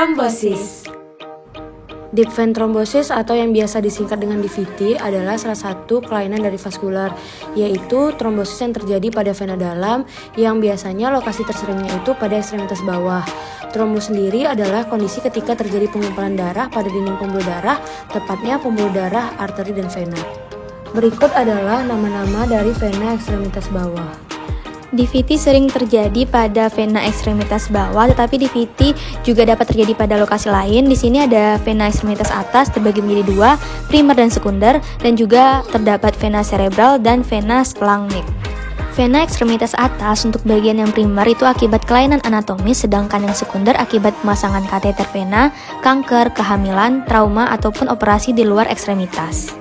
Trombosis. Deep vein thrombosis atau yang biasa disingkat dengan DVT adalah salah satu kelainan dari vaskular, yaitu trombosis yang terjadi pada vena dalam yang biasanya lokasi terseringnya itu pada ekstremitas bawah. Trombos sendiri adalah kondisi ketika terjadi pengumpulan darah pada dinding pembuluh darah, tepatnya pembuluh darah, arteri, dan vena. Berikut adalah nama-nama dari vena ekstremitas bawah. DVT sering terjadi pada vena ekstremitas bawah, tetapi DVT juga dapat terjadi pada lokasi lain. Di sini ada vena ekstremitas atas terbagi menjadi dua, primer dan sekunder, dan juga terdapat vena cerebral dan vena splagnic. Vena ekstremitas atas untuk bagian yang primer itu akibat kelainan anatomis, sedangkan yang sekunder akibat pemasangan kateter vena, kanker, kehamilan, trauma, ataupun operasi di luar ekstremitas.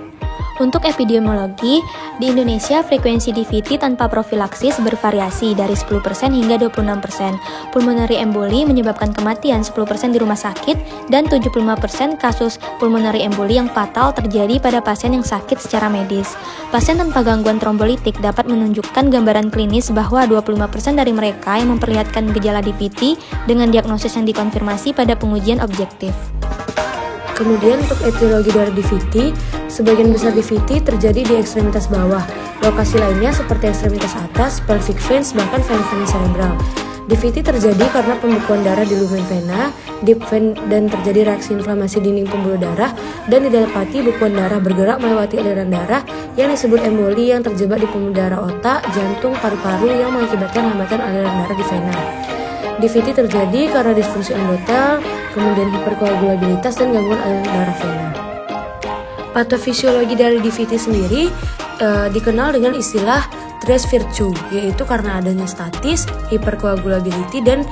Untuk epidemiologi, di Indonesia frekuensi DVT tanpa profilaksis bervariasi dari 10% hingga 26%. Pulmonary emboli menyebabkan kematian 10% di rumah sakit dan 75% kasus pulmonary emboli yang fatal terjadi pada pasien yang sakit secara medis. Pasien tanpa gangguan trombolitik dapat menunjukkan gambaran klinis bahwa 25% dari mereka yang memperlihatkan gejala DVT dengan diagnosis yang dikonfirmasi pada pengujian objektif. Kemudian untuk etiologi dari DVT, sebagian besar DVT terjadi di ekstremitas bawah. Lokasi lainnya seperti ekstremitas atas, pelvic veins, bahkan vena cerebral. DVT terjadi karena pembekuan darah di lumen vena, deep vein, dan terjadi reaksi inflamasi dinding pembuluh darah, dan didapati bekuan darah bergerak melewati aliran darah yang disebut emboli yang terjebak di pembuluh darah otak, jantung, paru-paru yang mengakibatkan hambatan aliran darah di vena. DVT terjadi karena disfungsi endotel, kemudian hiperkoagulabilitas dan gangguan aliran darah vena. Patofisiologi dari DVT sendiri dikenal dengan istilah tres virtue, yaitu karena adanya statis, hiperkoagulability, dan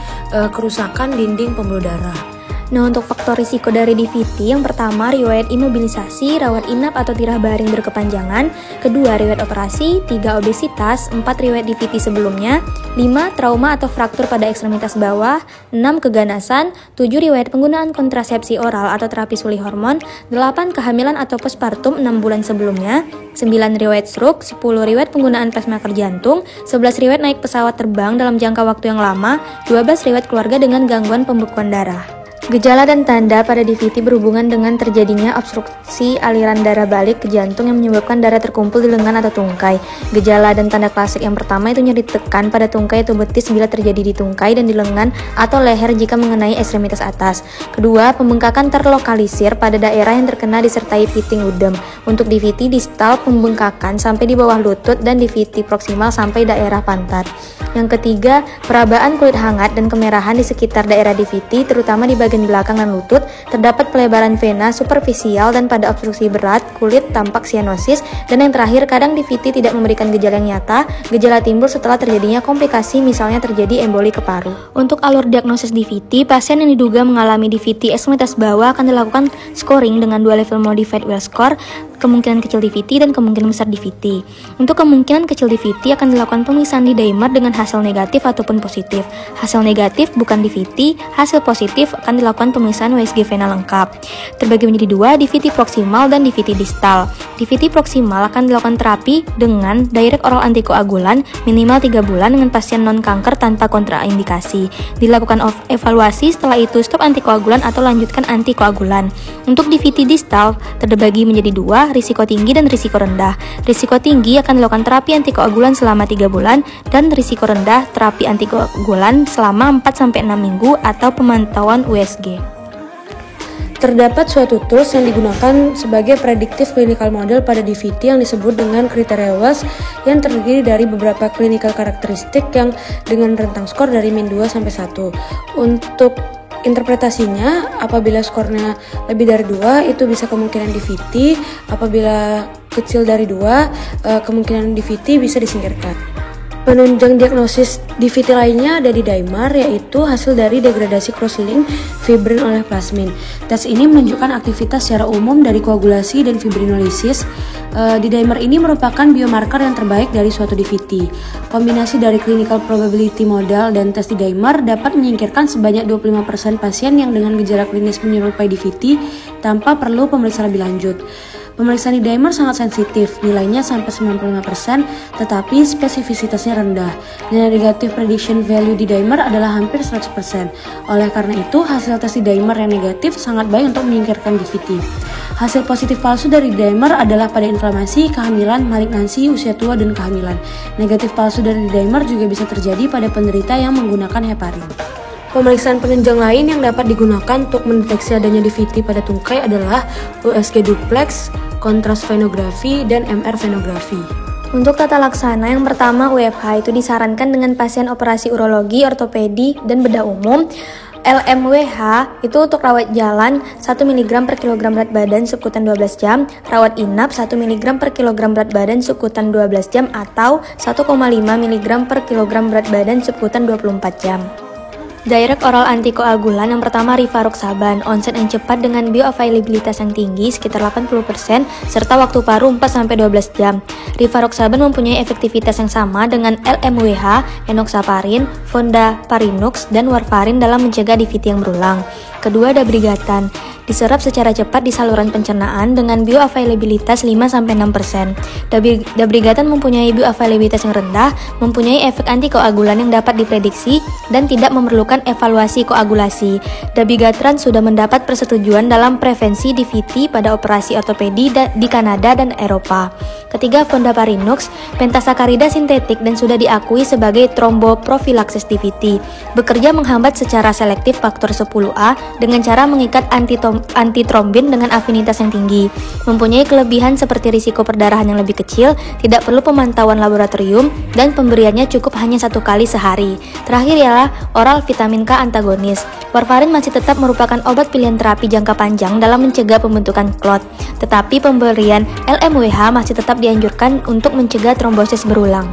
kerusakan dinding pembuluh darah. Nah, untuk faktor risiko dari DVT, yang pertama riwayat imobilisasi, rawat inap atau tirah baring berkepanjangan, kedua riwayat operasi, 3 obesitas, 4 riwayat DVT sebelumnya, 5 trauma atau fraktur pada ekstremitas bawah, 6 keganasan, 7 riwayat penggunaan kontrasepsi oral atau terapi suli hormon, 8 kehamilan atau postpartum 6 bulan sebelumnya, 9 riwayat stroke, 10 riwayat penggunaan pacemaker jantung, 11 riwayat naik pesawat terbang dalam jangka waktu yang lama, 12 riwayat keluarga dengan gangguan pembekuan darah. Gejala dan tanda pada DVT berhubungan dengan terjadinya obstruksi aliran darah balik ke jantung yang menyebabkan darah terkumpul di lengan atau tungkai. Gejala dan tanda klasik yang pertama itu nyeri tekan pada tungkai atau betis bila terjadi di tungkai dan di lengan atau leher jika mengenai ekstremitas atas. Kedua, pembengkakan terlokalisir pada daerah yang terkena disertai pitting udem. Untuk DVT distal, pembengkakan sampai di bawah lutut, dan DVT proksimal sampai daerah pantat. Yang ketiga, perabaan kulit hangat dan kemerahan di sekitar daerah DVT, terutama di bagian belakang dan lutut. Terdapat pelebaran vena superficial, dan pada obstruksi berat, kulit tampak sianosis. Dan yang terakhir, kadang DVT tidak memberikan gejala yang nyata. Gejala timbul setelah terjadinya komplikasi, misalnya terjadi emboli ke paru. Untuk alur diagnosis DVT, pasien yang diduga mengalami DVT ekstremitas bawah akan dilakukan scoring dengan 2 level modified Wells score, kemungkinan kecil DVT dan kemungkinan besar DVT. Untuk kemungkinan kecil DVT akan dilakukan pemeriksaan di dimer dengan hasil negatif ataupun positif. Hasil negatif bukan DVT, hasil positif akan dilakukan pemeriksaan USG vena lengkap. Terbagi menjadi 2, DVT proksimal dan DVT distal. DVT proksimal akan dilakukan terapi dengan direct oral antikoagulan minimal 3 bulan dengan pasien non-kanker tanpa kontraindikasi. Dilakukan evaluasi, setelah itu stop antikoagulan atau lanjutkan antikoagulan. Untuk DVT distal terbagi menjadi 2, risiko tinggi dan risiko rendah. Risiko tinggi akan dilakukan terapi antikoagulan selama 3 bulan dan risiko rendah terapi antikoagulan selama 4-6 minggu atau pemantauan USG. Terdapat suatu tools yang digunakan sebagai predictive clinical model pada DVT yang disebut dengan kriteria Wells, yang terdiri dari beberapa clinical karakteristik yang dengan rentang skor dari -2 sampai 1. Untuk interpretasinya, apabila skornya lebih dari 2, itu bisa kemungkinan DVT. Apabila kecil dari 2, kemungkinan DVT bisa disingkirkan. Penunjang diagnosis DVT lainnya ada di dimer, yaitu hasil dari degradasi cross-link fibrin oleh plasmin. Tes ini menunjukkan aktivitas secara umum dari koagulasi dan fibrinolisis. Di dimer ini merupakan biomarker yang terbaik dari suatu DVT. Kombinasi dari clinical probability model dan tes di dimer dapat menyingkirkan sebanyak 25% pasien yang dengan gejala klinis menyerupai DVT tanpa perlu pemeriksaan lebih lanjut. Pemeriksaan di dimer sangat sensitif, nilainya sampai 95%, tetapi spesifisitasnya rendah. Dan negative prediction value di dimer adalah hampir 100%. Oleh karena itu, hasil tes di dimer yang negatif sangat baik untuk menyingkirkan DVT. Hasil positif palsu dari dimer adalah pada inflamasi, kehamilan, malignansi, usia tua, dan kehamilan. Negatif palsu dari dimer juga bisa terjadi pada penderita yang menggunakan heparin. Pemeriksaan penunjang lain yang dapat digunakan untuk mendeteksi adanya DVT pada tungkai adalah USG duplex, kontras venografi, dan MR venografi. Untuk tata laksana yang pertama UFH itu disarankan dengan pasien operasi urologi, ortopedi, dan bedah umum. LMWH itu untuk rawat jalan 1 mg per kilogram berat badan subkutan 12 jam, rawat inap 1 mg per kilogram berat badan subkutan 12 jam atau 1,5 mg per kilogram berat badan subkutan 24 jam. Direct oral antikoagulan yang pertama rivaroxaban, onset yang cepat dengan bioavailabilitas yang tinggi sekitar 80% serta waktu paru 4-12 jam. Rivaroxaban mempunyai efektivitas yang sama dengan LMWH, enoxaparin, fondaparinux, dan warfarin dalam mencegah DVT yang berulang. Kedua, dabrigatan, diserap secara cepat di saluran pencernaan dengan bioavailabilitas 5-6%. Dabrigatan mempunyai bioavailabilitas yang rendah, mempunyai efek antikoagulan yang dapat diprediksi, dan tidak memerlukan evaluasi koagulasi. Dabigatran sudah mendapat persetujuan dalam prevensi DVT pada operasi ortopedi di Kanada dan Eropa. Ketiga, fondaparinux, pentasakarida sintetik dan sudah diakui sebagai tromboprofilaksis DVT. Bekerja menghambat secara selektif faktor 10A dengan cara mengikat antitrombin dengan afinitas yang tinggi. Mempunyai kelebihan seperti risiko perdarahan yang lebih kecil, tidak perlu pemantauan laboratorium, dan pemberiannya cukup hanya 1 kali sehari. Terakhir ialah oral vitamin K antagonis. Warfarin masih tetap merupakan obat pilihan terapi jangka panjang dalam mencegah pembentukan klot, tetapi pemberian LMWH masih tetap dianjurkan untuk mencegah trombosis berulang.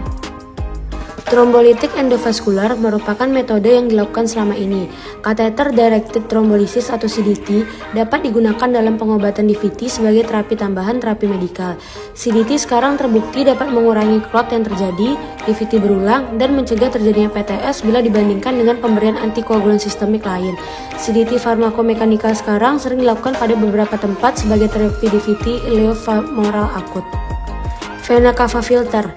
Trombolitik endovaskular merupakan metode yang dilakukan selama ini. Catheter Directed Thrombolysis atau CDT dapat digunakan dalam pengobatan DVT sebagai terapi tambahan terapi medikal. CDT sekarang terbukti dapat mengurangi klot yang terjadi, DVT berulang, dan mencegah terjadinya PTS bila dibandingkan dengan pemberian antikoagulan sistemik lain. CDT farmakomekanikal sekarang sering dilakukan pada beberapa tempat sebagai terapi DVT ileofemoral akut. Vena cava filter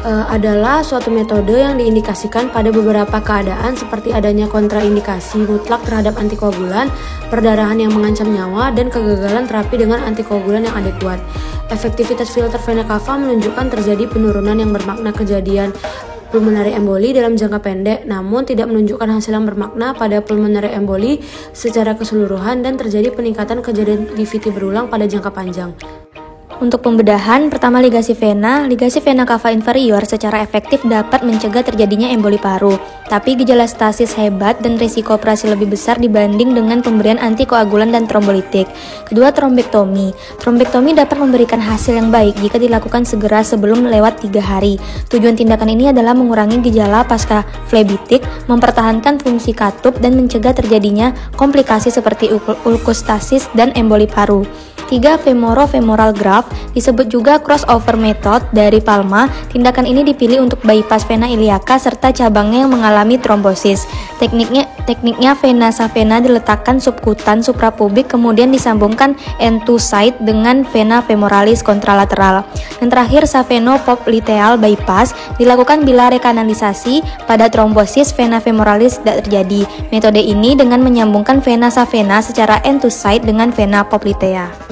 adalah suatu metode yang diindikasikan pada beberapa keadaan seperti adanya kontraindikasi mutlak terhadap antikoagulan, perdarahan yang mengancam nyawa, dan kegagalan terapi dengan antikoagulan yang adekuat. Efektivitas filter vena cava menunjukkan terjadi penurunan yang bermakna kejadian pulmonary emboli dalam jangka pendek, namun tidak menunjukkan hasil yang bermakna pada pulmonary emboli secara keseluruhan, dan terjadi peningkatan kejadian DVT berulang pada jangka panjang. Untuk pembedahan, pertama ligasi vena cava inferior secara efektif dapat mencegah terjadinya emboli paru, tapi gejala stasis hebat dan risiko operasi lebih besar dibanding dengan pemberian antikoagulan dan trombolitik. Kedua, trombektomi. Trombektomi dapat memberikan hasil yang baik jika dilakukan segera sebelum lewat 3 hari. Tujuan tindakan ini adalah mengurangi gejala pasca flebitik, mempertahankan fungsi katup, dan mencegah terjadinya komplikasi seperti ulkostasis dan emboli paru. 3. Femoro-femoral graft, disebut juga crossover method dari Palma. Tindakan ini dipilih untuk bypass vena iliaca serta cabangnya yang mengalami trombosis. Tekniknya vena savena diletakkan subkutan suprapubik kemudian disambungkan end to side dengan vena femoralis kontralateral. Dan terakhir, saveno-popliteal bypass dilakukan bila rekanalisasi pada trombosis vena femoralis tidak terjadi. Metode ini dengan menyambungkan vena savena secara end to side dengan vena poplitea.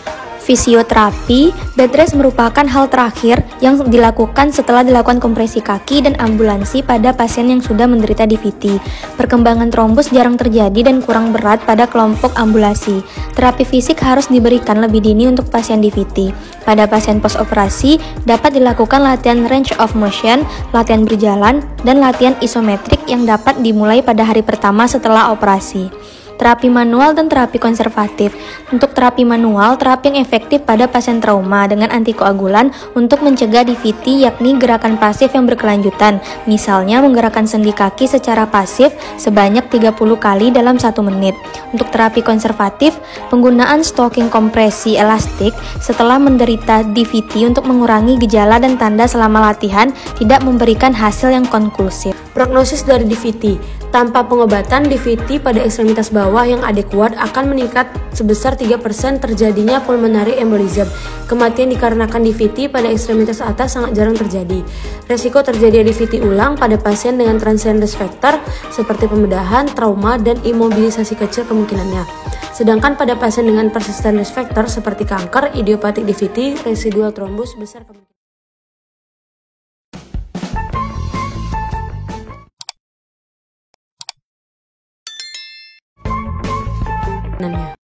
Fisioterapi, bed rest merupakan hal terakhir yang dilakukan setelah dilakukan kompresi kaki dan ambulansi pada pasien yang sudah menderita DVT. Perkembangan trombus jarang terjadi dan kurang berat pada kelompok ambulasi. Terapi fisik harus diberikan lebih dini untuk pasien DVT. Pada pasien postoperasi, dapat dilakukan latihan range of motion, latihan berjalan, dan latihan isometrik yang dapat dimulai pada hari pertama setelah operasi. Terapi manual dan terapi konservatif. Untuk terapi manual, terapi yang efektif pada pasien trauma dengan antikoagulan untuk mencegah DVT yakni gerakan pasif yang berkelanjutan, misalnya menggerakkan sendi kaki secara pasif sebanyak 30 kali dalam 1 menit. Untuk terapi konservatif, penggunaan stocking kompresi elastik setelah menderita DVT untuk mengurangi gejala dan tanda selama latihan tidak memberikan hasil yang konklusif. Prognosis dari DVT. Tanpa pengobatan, DVT pada ekstremitas bawah yang adekuat akan meningkat sebesar 3% terjadinya pulmonary embolism. Kematian dikarenakan DVT pada ekstremitas atas sangat jarang terjadi. Resiko terjadi DVT ulang pada pasien dengan transient risk factor seperti pembedahan, trauma, dan imobilisasi kecil kemungkinannya. Sedangkan pada pasien dengan persistent risk factor seperti kanker, idiopatik DVT, residual thrombus besar kemungkinannya.